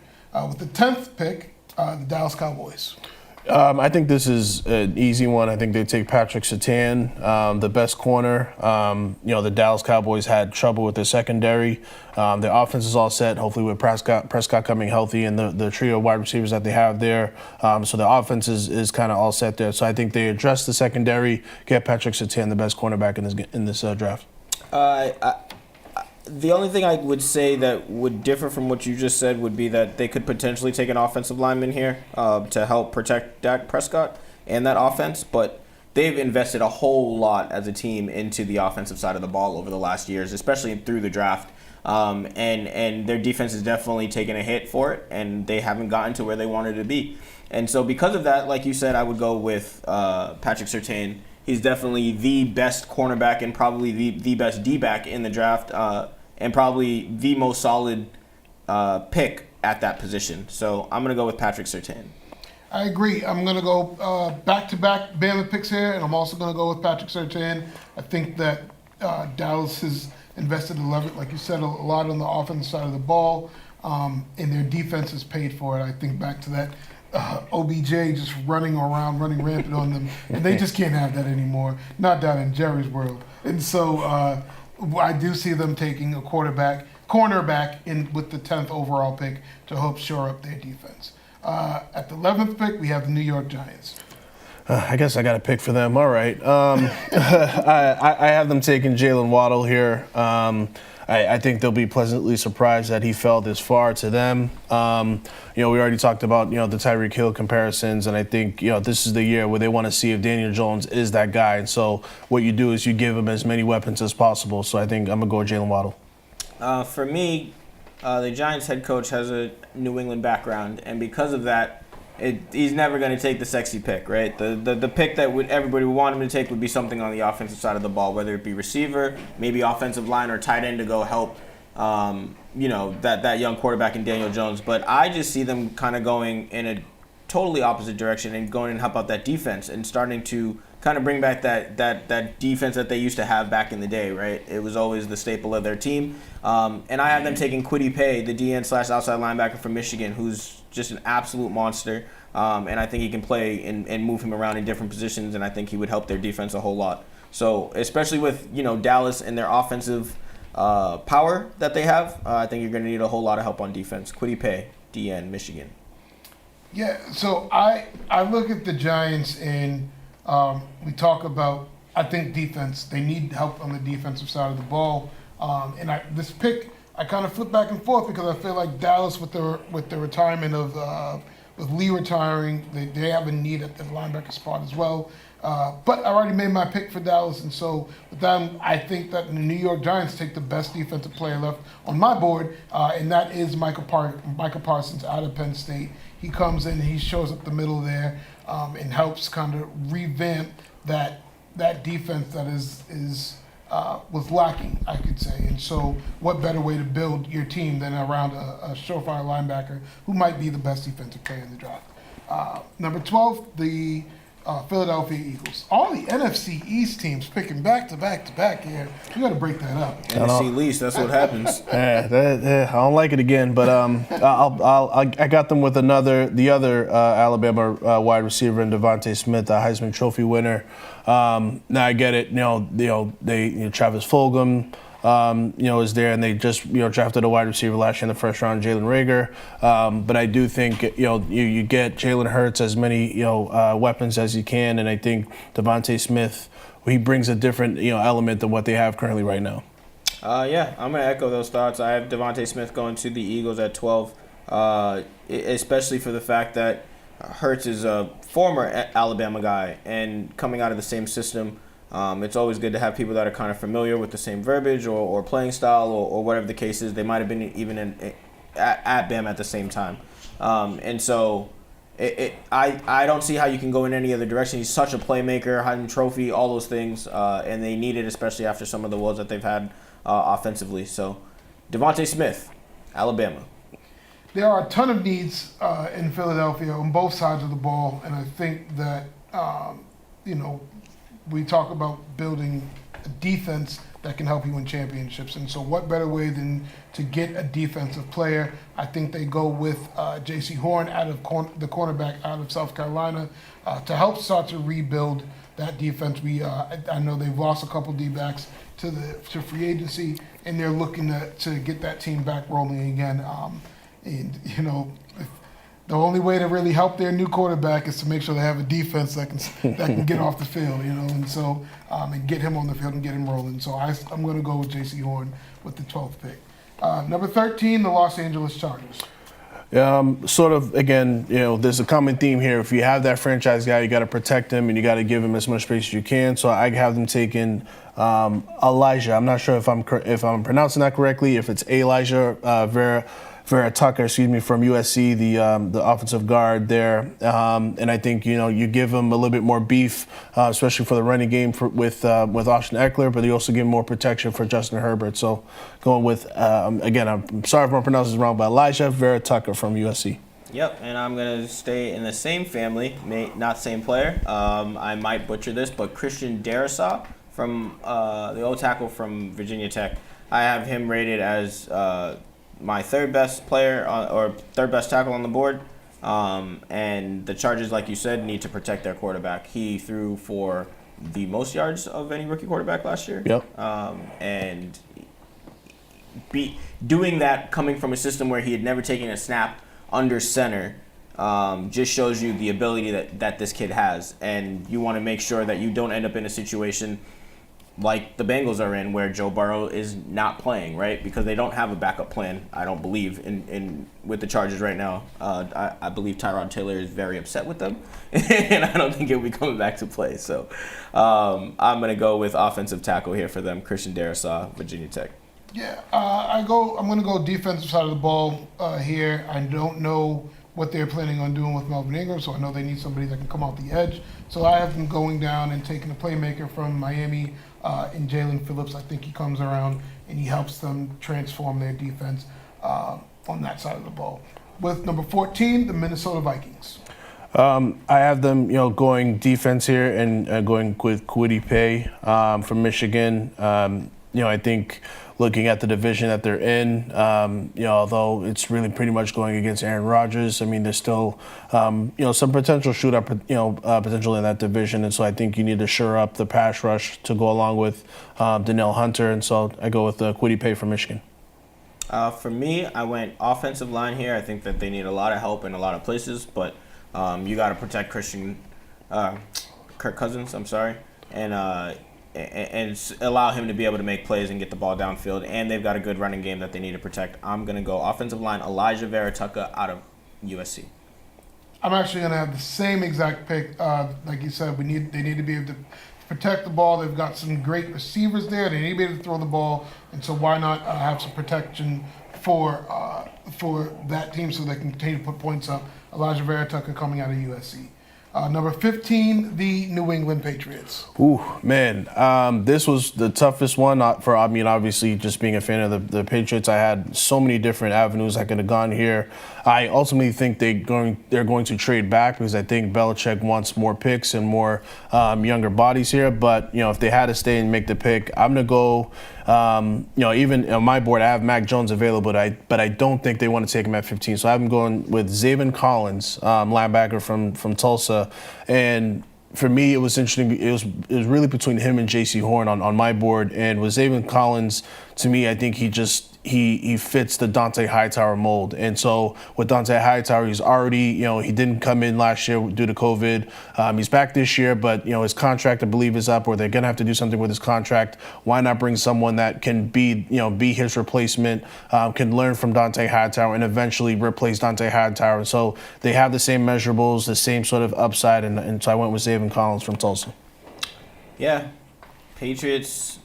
Speaker 1: With the 10th pick, the Dallas Cowboys.
Speaker 5: I think this is an easy one. I think they take Patrick Surtain, the best corner. The Dallas Cowboys had trouble with their secondary. Their offense is all set, hopefully with Prescott coming healthy and the trio of wide receivers that they have there. So the offense is kind of all set there. So I think they address the secondary, get Patrick Surtain, the best cornerback in this draft.
Speaker 4: The only thing I would say that would differ from what you just said would be that they could potentially take an offensive lineman here to help protect Dak Prescott and that offense, but they've invested a whole lot as a team into the offensive side of the ball over the last years, especially through the draft. And their defense has definitely taken a hit for it, and they haven't gotten to where they wanted to be. And so because of that, like you said, I would go with Patrick Surtain. He's definitely the best cornerback and probably the best D-back in the draft, and probably the most solid pick at that position. So I'm going to go with Patrick Surtain.
Speaker 1: I agree. I'm going to go back-to-back Bama picks here, and I'm also going to go with Patrick Surtain. I think that Dallas has invested like you said, a lot on the offensive side of the ball, and their defense has paid for it. I think back to that OBJ just running around, running rampant on them, and they just can't have that anymore. Not down in Jerry's world. And so I do see them taking a cornerback in with the 10th overall pick to help shore up their defense. At the 11th pick, we have the New York Giants.
Speaker 5: I guess I got a pick for them. All right. I have them taking Jalen Waddle here. I think they'll be pleasantly surprised that he fell this far to them. We already talked about, the Tyreek Hill comparisons, and I think, this is the year where they want to see if Daniel Jones is that guy. And so what you do is you give him as many weapons as possible. So I think I'm going to go with Jalen Waddle.
Speaker 4: For me, the Giants head coach has a New England background, and because of that, he's never going to take the sexy pick, right? The pick that everybody would want him to take would be something on the offensive side of the ball, whether it be receiver, maybe offensive line, or tight end to go help, that young quarterback in Daniel Jones. But I just see them kind of going in a totally opposite direction and going and help out that defense and starting to kind of bring back that defense that they used to have back in the day, right? It was always the staple of their team. And I have them taking Kwity Paye, the DN/outside linebacker from Michigan, who's just an absolute monster. And I think he can play and move him around in different positions, and I think he would help their defense a whole lot. So especially with, Dallas and their offensive power that they have, I think you're going to need a whole lot of help on defense. Kwity Paye, DN, Michigan.
Speaker 1: Yeah, so I look at the Giants and we talk about, I think, defense. They need help on the defensive side of the ball. This pick, I kind of flip back and forth because I feel like Dallas with the retirement of with Lee retiring, they have a need at the linebacker spot as well. But I already made my pick for Dallas, and so with that, I think that the New York Giants take the best defensive player left on my board, and that is Micah Parsons out of Penn State. He comes in and he shows up the middle there and helps kind of revamp that defense that was lacking, I could say. And so what better way to build your team than around a surefire linebacker who might be the best defensive player in the draft. Number 12, the Philadelphia Eagles. All the NFC East teams picking back to back to back here. We got to break that up.
Speaker 4: NFC least, that's what happens.
Speaker 5: I don't like it again, but I got them with the other Alabama wide receiver in Devonte Smith, the Heisman Trophy winner. Now I get it. Travis Fulgham, is there, and they just drafted a wide receiver last year in the first round, Jalen Reagor. But I do think you get Jalen Hurts as many weapons as you can, and I think Devonte Smith, he brings a different element than what they have currently right now.
Speaker 4: Yeah, I'm gonna echo those thoughts. I have Devonte Smith going to the Eagles at 12, especially for the fact that Hurts is a former Alabama guy and coming out of the same system. It's always good to have people that are kind of familiar with the same verbiage or playing style or whatever the case is. They might have been even at Bama at the same time. And so I don't see how you can go in any other direction. He's such a playmaker, Heisman Trophy, all those things, and they need it, especially after some of the woes that they've had offensively. So Devonte Smith, Alabama.
Speaker 1: There are a ton of needs in Philadelphia on both sides of the ball, and I think that, we talk about building a defense that can help you win championships. And so what better way than to get a defensive player? I think they go with J.C. Horn the cornerback out of South Carolina to help start to rebuild that defense. I know they've lost a couple D-backs to free agency, and they're looking to get that team back rolling again. The only way to really help their new quarterback is to make sure they have a defense that can get off the field, and so and get him on the field and get him rolling. So I'm going to go with J.C. Horn with the 12th pick. Number 13, the Los Angeles Chargers.
Speaker 5: Sort of, again, there's a common theme here. If you have that franchise guy, you got to protect him and you got to give him as much space as you can. So I have them taking Elijah. I'm not sure if I'm pronouncing that correctly. If it's Elijah Vera Tucker, from USC, the offensive guard there, and I think you give him a little bit more beef, especially for the running game with Austin Eckler, but you also give him more protection for Justin Herbert. So going with again, I'm sorry if I'm pronouncing this wrong, but Elijah Vera Tucker from USC.
Speaker 4: Yep, and I'm gonna stay in the same family, not same player. I might butcher this, but Christian Darrisaw from the old tackle from Virginia Tech. I have him rated as my third best player or third best tackle on the board. And the Chargers, like you said, need to protect their quarterback. He threw for the most yards of any rookie quarterback last year.
Speaker 5: Yep.
Speaker 4: And doing that coming from a system where he had never taken a snap under center just shows you the ability that this kid has. And you want to make sure that you don't end up in a situation like the Bengals are in, where Joe Burrow is not playing, right? Because they don't have a backup plan, I don't believe, in with the Chargers right now. I believe Tyrod Taylor is very upset with them, and I don't think he'll be coming back to play. So I'm going to go with offensive tackle here for them, Christian Darrisaw, Virginia Tech.
Speaker 1: Yeah, I'm going to go defensive side of the ball here. I don't know what they're planning on doing with Melvin Ingram, so I know they need somebody that can come off the edge. So I have them going down and taking a playmaker from Miami in Jalen Phillips. I think he comes around and he helps them transform their defense on that side of the ball. With number 14, the Minnesota Vikings.
Speaker 5: I have them, going defense here and going with Kwity Paye from Michigan. I think looking at the division that they're in, although it's really pretty much going against Aaron Rodgers, I mean, there's still, some potential shootout, potential in that division. And so I think you need to shore up the pass rush to go along with Danielle Hunter. And so I go with Kwity Paye from Michigan.
Speaker 4: For me, I went offensive line here. I think that they need a lot of help in a lot of places, but you got to protect Kirk Cousins, and allow him to be able to make plays and get the ball downfield. And they've got a good running game that they need to protect. I'm going to go offensive line, Elijah Vera-Tucker out of USC.
Speaker 1: I'm actually going to have the same exact pick. Like you said, they need to be able to protect the ball. They've got some great receivers there. They need to be able to throw the ball. And so why not have some protection for that team so they can continue to put points up. Elijah Vera-Tucker coming out of USC. Number 15, the New England Patriots.
Speaker 5: Ooh, man. This was the toughest one obviously just being a fan of the Patriots. I had so many different avenues I could have gone here. I ultimately think they're going to trade back because I think Belichick wants more picks and more younger bodies here. But, if they had to stay and make the pick, I'm going to go, even on my board, I have Mac Jones available, but I don't think they want to take him at 15. So I'm going with Zaven Collins, linebacker from Tulsa. And for me, it was interesting. It was really between him and J.C. Horn on my board. And with Zaven Collins, to me, I think he fits the Dante Hightower mold. And so with Dante Hightower, he's already, he didn't come in last year due to COVID. He's back this year, but, his contract, I believe, is up, or they're going to have to do something with his contract. Why not bring someone that can be his replacement, can learn from Dante Hightower and eventually replace Dante Hightower. And so they have the same measurables, the same sort of upside. And so I went with Zaven Collins from Tulsa.
Speaker 4: Yeah, Patriots.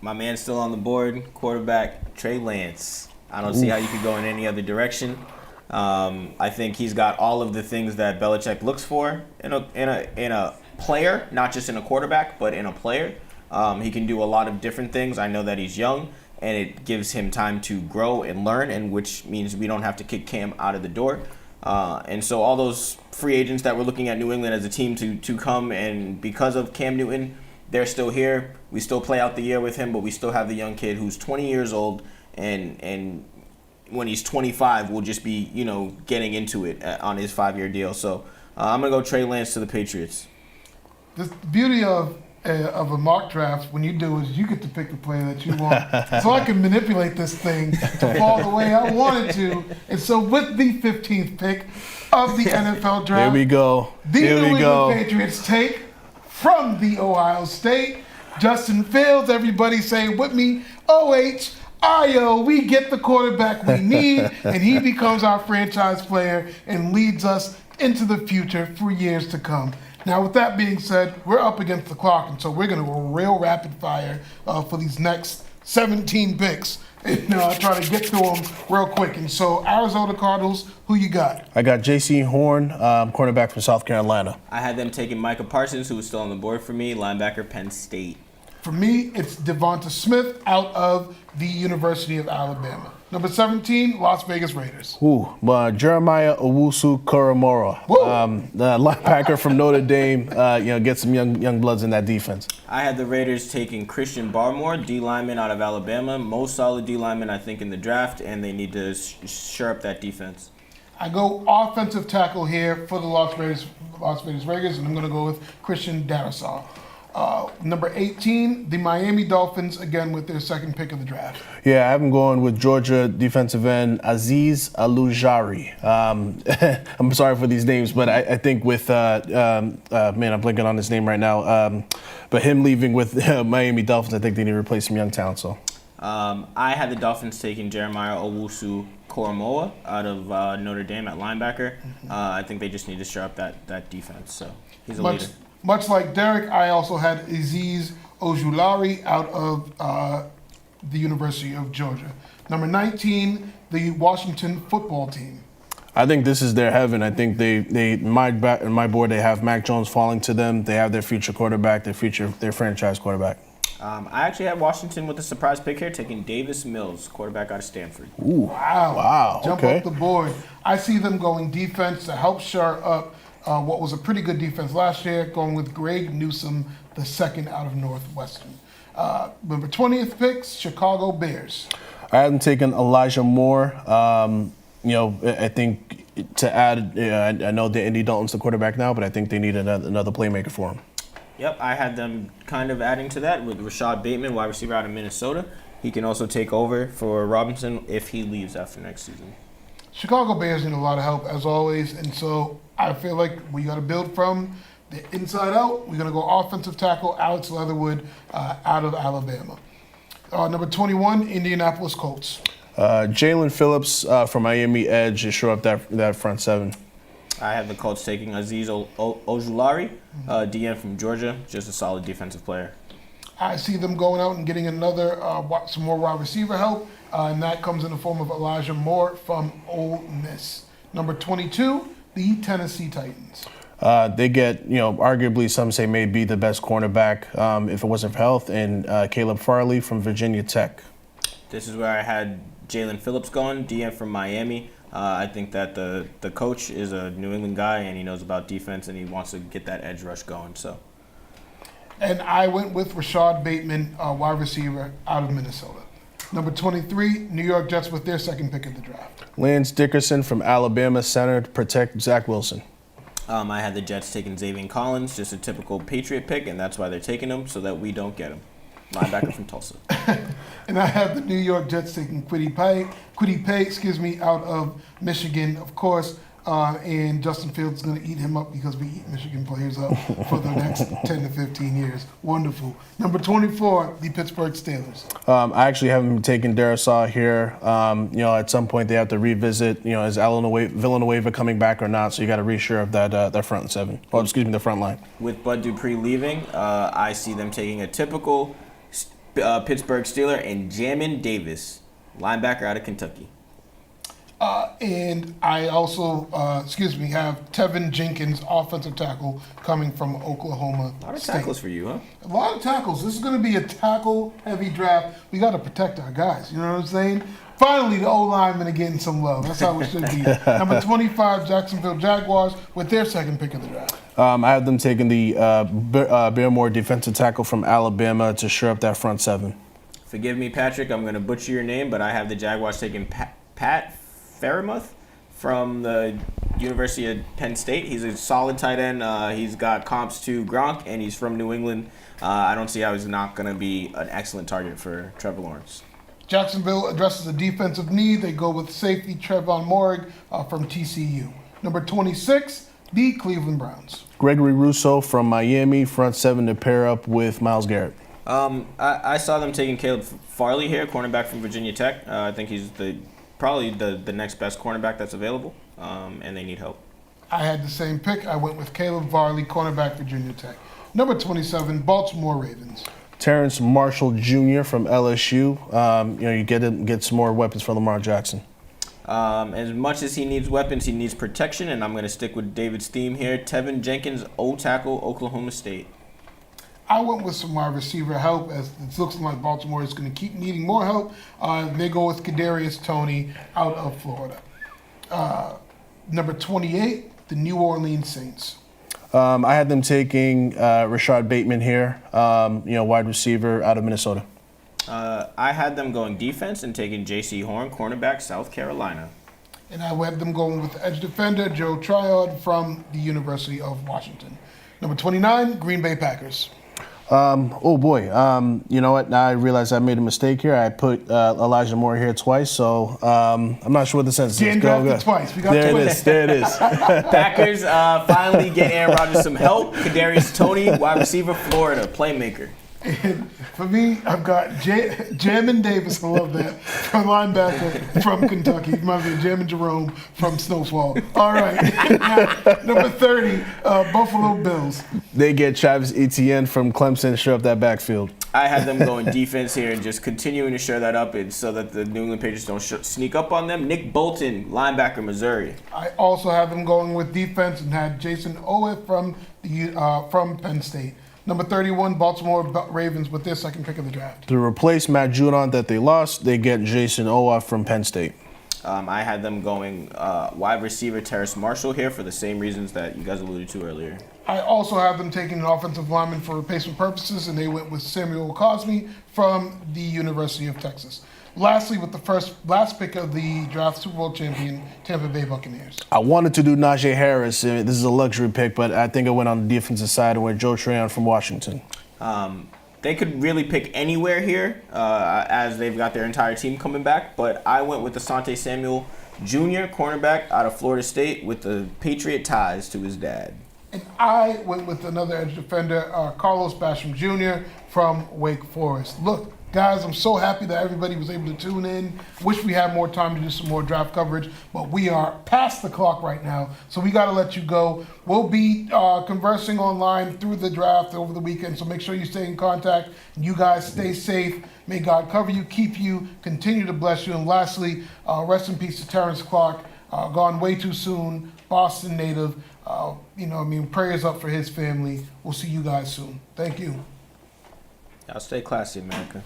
Speaker 4: My man's still on the board, quarterback Trey Lance. I don't see how you could go in any other direction. I think he's got all of the things that Belichick looks for in a player, not just in a quarterback, but in a player. He can do a lot of different things. I know that he's young, and it gives him time to grow and learn, and which means we don't have to kick Cam out of the door. And so all those free agents that we're looking at New England as a team to come, and because of Cam Newton, they're still here. We still play out the year with him, but we still have the young kid who's 20 years old, and when he's 25, will just be, getting into it on his 5-year deal. So I'm going to go Trey Lance to the Patriots.
Speaker 1: The beauty of a mock draft, when you do, is you get to pick the player that you want. So I can manipulate this thing to fall the way I want it to. And so with the 15th pick of the NFL draft,
Speaker 5: Here we go.
Speaker 1: The New England Patriots take from the Ohio State, Justin Fields. Everybody say with me, O-H-I-O. We get the quarterback we need, and he becomes our franchise player and leads us into the future for years to come. Now, with that being said, we're up against the clock, and so we're going to go real rapid fire for these next 17 picks. And try to get through them real quick. And so, Arizona Cardinals, who you got?
Speaker 5: I got J.C. Horn, cornerback from South Carolina.
Speaker 4: I had them taking Micah Parsons, who was still on the board for me, linebacker, Penn State.
Speaker 1: For me, it's Devonta Smith out of the University of Alabama. Number 17, Las Vegas Raiders.
Speaker 5: Jeremiah Owusu-Koramoah, the linebacker from Notre Dame. Get some young bloods in that defense.
Speaker 4: I had the Raiders taking Christian Barmore, D lineman out of Alabama. Most solid D lineman, I think, in the draft, and they need to shore up that defense.
Speaker 1: I go offensive tackle here for the Las Vegas Raiders, and I'm going to go with Christian Darrisaw. Number 18, the Miami Dolphins, again with their second pick of the draft.
Speaker 5: Yeah, I have him going with Georgia defensive end Azeez Alujari. I'm sorry for these names, but I think with, man, I'm blanking on his name right now. But him leaving with Miami Dolphins, I think they need to replace some young talent. So,
Speaker 4: I had the Dolphins taking Jeremiah Owusu-Koramoah out of Notre Dame at linebacker. I think they just need to shore up that defense. So he's a leader.
Speaker 1: Much like Derek, I also had Azeez Ojulari out of the University of Georgia. Number 19, the Washington football team.
Speaker 5: I think this is their heaven. I think in my board, they have Mac Jones falling to them. They have their future quarterback, their franchise quarterback.
Speaker 4: I actually had Washington with a surprise pick here, taking Davis Mills, quarterback out of Stanford.
Speaker 5: Ooh. Wow.
Speaker 1: Jump
Speaker 5: Okay.
Speaker 1: up the board. I see them going defense to help shore up what was a pretty good defense last year, going with Greg Newsome, the second out of Northwestern. Number 20th picks, Chicago Bears.
Speaker 5: I haven't taken Elijah Moore. I think to add, I know that Andy Dalton's the quarterback now, but I think they need another playmaker for him.
Speaker 4: Yep, I had them kind of adding to that with Rashad Bateman, wide receiver out of Minnesota. He can also take over for Robinson if he leaves after next season.
Speaker 1: Chicago Bears need a lot of help, as always, and so I feel like we got to build from the inside out. We're going to go offensive tackle Alex Leatherwood out of Alabama. Number 21, Indianapolis Colts.
Speaker 5: Jalen Phillips from Miami edge to shore up that front seven.
Speaker 4: I have the Colts taking Azeez Ojulari, DM from Georgia, just a solid defensive player.
Speaker 1: I see them going out and getting another, some more wide receiver help, and that comes in the form of Elijah Moore from Ole Miss. Number 22, the Tennessee Titans.
Speaker 5: They get, arguably some say maybe the best cornerback if it wasn't for health, and Caleb Farley from Virginia Tech.
Speaker 4: This is where I had Jalen Phillips going, DM from Miami. I think that the coach is a New England guy, and he knows about defense, and he wants to get that edge rush going. So,
Speaker 1: And I went with Rashad Bateman, wide receiver out of Minnesota. Number 23, New York Jets with their second pick of the draft.
Speaker 5: Lance Dickerson from Alabama, center to protect Zach Wilson.
Speaker 4: I had the Jets taking Xavier Collins, just a typical Patriot pick, and that's why they're taking him, so that we don't get him. Linebacker from Tulsa.
Speaker 1: And I have the New York Jets taking Kwity Paye, out of Michigan, of course. And Justin Fields is going to eat him up because we eat Michigan players up for the next 10 to 15 years. Wonderful. Number 24, the Pittsburgh Steelers.
Speaker 5: I actually haven't taken Darrisaw here. At some point they have to revisit, is Villanueva coming back or not? So you got to reassure of that front seven. The front line.
Speaker 4: With Bud Dupree leaving, I see them taking a typical Pittsburgh Steeler and Jamin Davis, linebacker out of Kentucky.
Speaker 1: And I also, have Tevin Jenkins, offensive tackle, coming from Oklahoma
Speaker 4: A lot of
Speaker 1: State.
Speaker 4: tackles for you, huh?
Speaker 1: A lot of tackles. This is going to be a tackle-heavy draft. We got to protect our guys. You know what I'm saying? Finally, the O-linemen are getting some love. That's how it should be. Number 25, Jacksonville Jaguars with their second pick of the draft.
Speaker 5: I have them taking the Bearmore defensive tackle from Alabama to shore up that front seven.
Speaker 4: Forgive me, Patrick. I'm going to butcher your name, but I have the Jaguars taking Pat Faramuth from the University of Penn State. He's a solid tight end. He's got comps to Gronk, and he's from New England. I don't see how he's not going to be an excellent target for Trevor Lawrence.
Speaker 1: Jacksonville addresses a defensive need. They go with safety Trevon Moehrig from TCU. Number 26, the Cleveland Browns.
Speaker 5: Gregory Rousseau from Miami, front seven to pair up with Myles Garrett.
Speaker 4: I saw them taking Caleb Farley here, cornerback from Virginia Tech. I think he's probably the next best cornerback that's available, and they need help.
Speaker 1: I had the same pick. I went with Caleb Farley, cornerback, Virginia Tech. Number 27, Baltimore Ravens.
Speaker 5: Terrence Marshall Jr. from LSU. You get some more weapons for Lamar Jackson.
Speaker 4: As much as he needs weapons, he needs protection, and I'm going to stick with David's theme here. Tevin Jenkins, O-tackle, Oklahoma State.
Speaker 1: I went with some wide receiver help, as it looks like Baltimore is going to keep needing more help. They go with Kadarius Toney out of Florida. Number 28, the New Orleans Saints.
Speaker 5: I had them taking Rashad Bateman here, wide receiver out of Minnesota.
Speaker 4: I had them going defense and taking J.C. Horn, cornerback, South Carolina.
Speaker 1: And I have them going with edge defender Joe Triod from the University of Washington. Number 29, Green Bay Packers.
Speaker 5: Oh boy, you know what? Now I realize I made a mistake here. I put Elijah Moore here twice, so I'm not sure what the sense is.
Speaker 1: Dan drafted twice. We got
Speaker 5: there
Speaker 1: twins.
Speaker 5: it is. There it is.
Speaker 4: Packers finally get Aaron Rodgers some help. Kadarius Toney, wide receiver, Florida, playmaker.
Speaker 1: And for me, I've got Jamin Davis, I love that, from linebacker from Kentucky. Reminds me of Jamin Jerome from Snowfall. All right. Now, number 30, Buffalo Bills.
Speaker 5: They get Travis Etienne from Clemson to shore up that backfield.
Speaker 4: I had them going defense here and just continuing to shore that up so that the New England Patriots don't sneak up on them. Nick Bolton, linebacker, Missouri.
Speaker 1: I also have them going with defense and had Jason Owe from Penn State. Number 31, Baltimore Ravens with their second pick of the draft.
Speaker 5: To replace Matt Judon that they lost, they get Jason Owa from Penn State.
Speaker 4: I had them going wide receiver Terrace Marshall here for the same reasons that you guys alluded to earlier.
Speaker 1: I also have them taking an offensive lineman for replacement purposes, and they went with Samuel Cosme from the University of Texas. Lastly, with the last pick of the draft, Super Bowl champion, Tampa Bay Buccaneers.
Speaker 5: I wanted to do Najee Harris. This is a luxury pick, but I think I went on the defensive side and went Joe Tryon from Washington.
Speaker 4: They could really pick anywhere here as they've got their entire team coming back, but I went with Asante Samuel Jr., cornerback out of Florida State with the Patriot ties to his dad.
Speaker 1: And I went with another edge defender, Carlos Basham Jr. from Wake Forest. Look, guys, I'm so happy that everybody was able to tune in. Wish we had more time to do some more draft coverage, but we are past the clock right now, so we got to let you go. We'll be conversing online through the draft over the weekend, so make sure you stay in contact. You guys stay safe. May God cover you, keep you, continue to bless you. And lastly, rest in peace to Terrence Clark, gone way too soon, Boston native. Prayers up for his family. We'll see you guys soon. Thank you.
Speaker 4: Y'all stay classy, America.